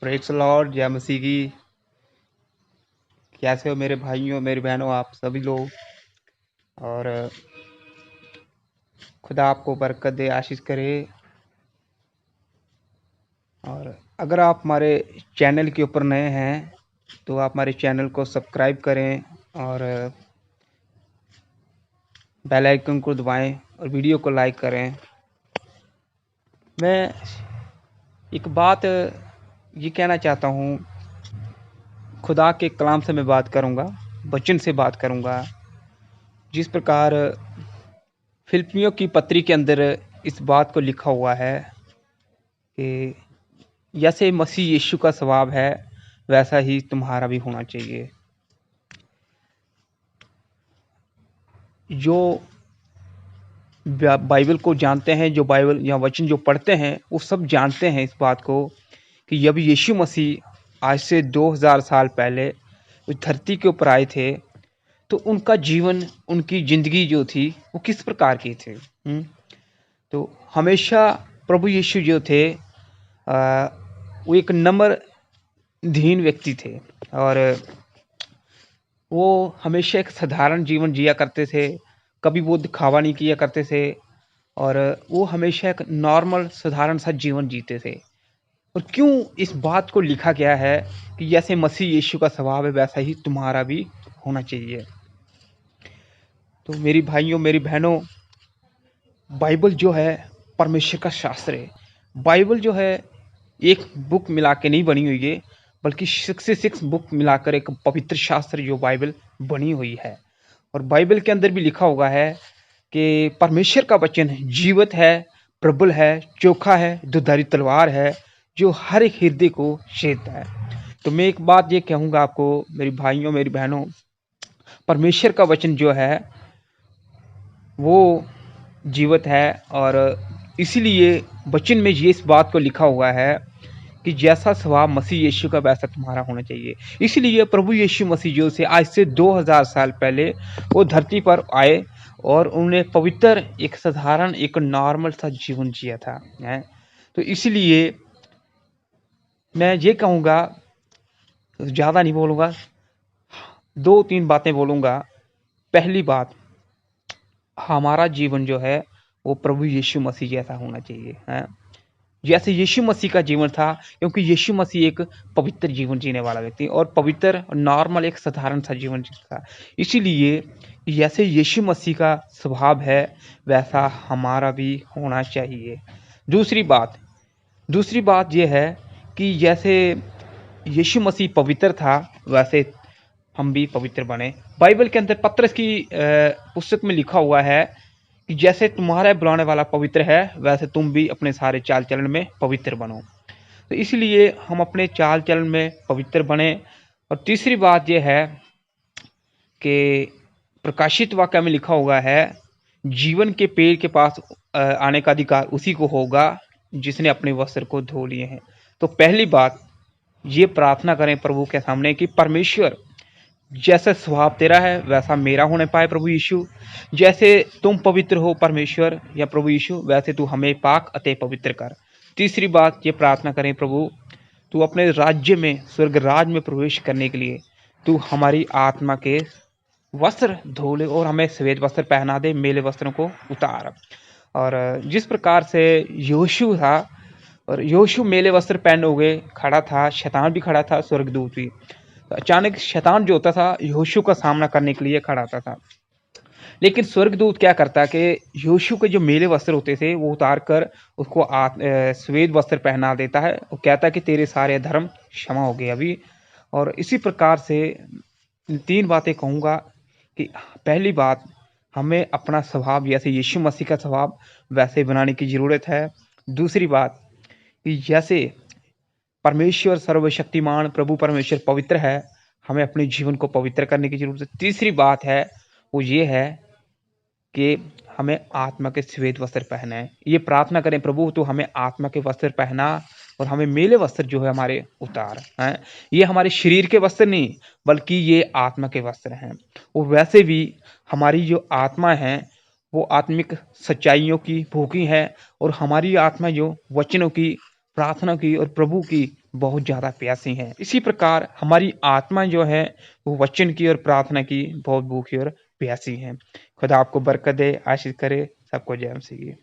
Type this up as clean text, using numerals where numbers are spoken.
Praise Lord, जय मसीह की। कैसे हो मेरे भाइयों, मेरी बहनों, आप सभी लोग। और खुदा आपको बरकत दे, आशीष करे। और अगर आप हमारे चैनल के ऊपर नए हैं तो आप हमारे चैनल को सब्सक्राइब करें और बेल आइकन को दबाएं और वीडियो को लाइक करें। मैं एक बात ये कहना चाहता हूँ, खुदा के कलाम से मैं बात करूँगा, वचन से बात करूँगा। जिस प्रकार फिलिप्पियों की पत्री के अंदर इस बात को लिखा हुआ है कि जैसे मसीह यीशु का स्वभाव है वैसा ही तुम्हारा भी होना चाहिए। जो बाइबल को जानते हैं, जो बाइबल या वचन जो पढ़ते हैं, वो सब जानते हैं इस बात को कि जब यीशु मसीह आज से 2000 साल पहले इस धरती के ऊपर आए थे तो उनका जीवन, उनकी ज़िंदगी जो थी वो किस प्रकार की थी। तो हमेशा प्रभु यीशु जो थे वो एक नम्रधीन व्यक्ति थे और वो हमेशा एक साधारण जीवन जिया करते थे। कभी वो दिखावा नहीं किया करते थे और वो हमेशा एक नॉर्मल साधारण सा जीवन जीते थे। और क्यों इस बात को लिखा गया है कि जैसे मसीह यीशु का स्वभाव है वैसा ही तुम्हारा भी होना चाहिए। तो मेरी भाइयों, मेरी बहनों, बाइबल जो है परमेश्वर का शास्त्र है। बाइबल जो है एक बुक मिला के नहीं बनी हुई है, बल्कि 66 बुक मिलाकर एक पवित्र शास्त्र जो बाइबल बनी हुई है। और बाइबल के अंदर भी लिखा हुआ है कि परमेश्वर का वचन जीवित है, प्रबल है, चोखा है, दुधारी तलवार है, जो हर एक हृदय को छेदता है। तो मैं एक बात ये कहूँगा आपको, मेरी भाइयों, मेरी बहनों, परमेश्वर का वचन जो है वो जीवित है और इसीलिए वचन में ये इस बात को लिखा हुआ है कि जैसा स्वभाव मसीह यीशु का वैसा तुम्हारा होना चाहिए। इसलिए प्रभु यीशु मसीह जो से आज से 2000 साल पहले वो धरती पर आए और उन्होंने पवित्र, एक साधारण, एक नॉर्मल सा जीवन जिया था है। तो इसलिए मैं ये कहूँगा, ज़्यादा नहीं बोलूँगा, 2-3 बातें बोलूँगा। पहली बात, हमारा जीवन जो है वो प्रभु यीशु मसीह जैसा होना चाहिए है, जैसे यीशु मसीह का जीवन था। क्योंकि यीशु मसीह एक पवित्र जीवन जीने वाला व्यक्ति और पवित्र, नॉर्मल, एक साधारण सा जीवन जीता था। इसीलिए जैसे यीशु मसीह का स्वभाव है वैसा हमारा भी होना चाहिए। दूसरी बात यह है कि जैसे यीशु मसीह पवित्र था वैसे हम भी पवित्र बने। बाइबल के अंदर पतरस की पुस्तक में लिखा हुआ है कि जैसे तुम्हारा बुलाने वाला पवित्र है वैसे तुम भी अपने सारे चाल चलन में पवित्र बनो। तो इसलिए हम अपने चाल चलन में पवित्र बने। और तीसरी बात यह है कि प्रकाशित वाक्य में लिखा हुआ है, जीवन के पेड़ के पास आने का अधिकार उसी को होगा जिसने अपने वस्त्र को धो लिए हैं। तो पहली बात ये प्रार्थना करें प्रभु के सामने कि परमेश्वर, जैसा स्वभाव तेरा है वैसा मेरा होने पाए प्रभु यीशु। जैसे तुम पवित्र हो परमेश्वर या प्रभु यीशु, वैसे तू हमें पाक अतः पवित्र कर। तीसरी बात ये प्रार्थना करें, प्रभु तू अपने राज्य में, स्वर्ग राज में प्रवेश करने के लिए तू हमारी आत्मा के वस्त्र धो ले और हमें श्वेत वस्त्र पहना दे, मेले वस्त्रों को उतार। और जिस प्रकार से योशु था और योशु मेले वस्त्र पहने हुए खड़ा था, शैतान भी खड़ा था, स्वर्गदूत भी। तो अचानक शैतान जो होता था योशु का सामना करने के लिए खड़ा होता था, लेकिन स्वर्गदूत क्या करता कि योशु के जो मेले वस्त्र होते थे वो उतार कर उसको श्वेत वस्त्र पहना देता है और कहता है कि तेरे सारे धर्म क्षमा हो गए अभी। और इसी प्रकार से 3 बातें कहूँगा कि पहली बात, हमें अपना स्वभाव जैसे यीशु मसीह का स्वभाव वैसे बनाने की ज़रूरत है। दूसरी बात कि जैसे परमेश्वर सर्वशक्तिमान प्रभु परमेश्वर पवित्र है, हमें अपने जीवन को पवित्र करने की ज़रूरत है। तीसरी बात है वो ये है कि हमें आत्मा के श्वेत वस्त्र पहना है। ये प्रार्थना करें, प्रभु तो हमें आत्मा के वस्त्र पहना और हमें मेले वस्त्र जो है हमारे उतार हैं। ये हमारे शरीर के वस्त्र नहीं बल्कि ये आत्मा के वस्त्र हैं। और वैसे भी हमारी जो आत्मा है वो आत्मिक सच्चाइयों की भूखी है और हमारी आत्मा जो वचनों की, प्रार्थना की और प्रभु की बहुत ज़्यादा प्यासी हैं। इसी प्रकार हमारी आत्मा जो है वो वचन की और प्रार्थना की बहुत भूखी और प्यासी है। खुदा आपको बरकत दे, आशीष करे। सबको जय मसीह की।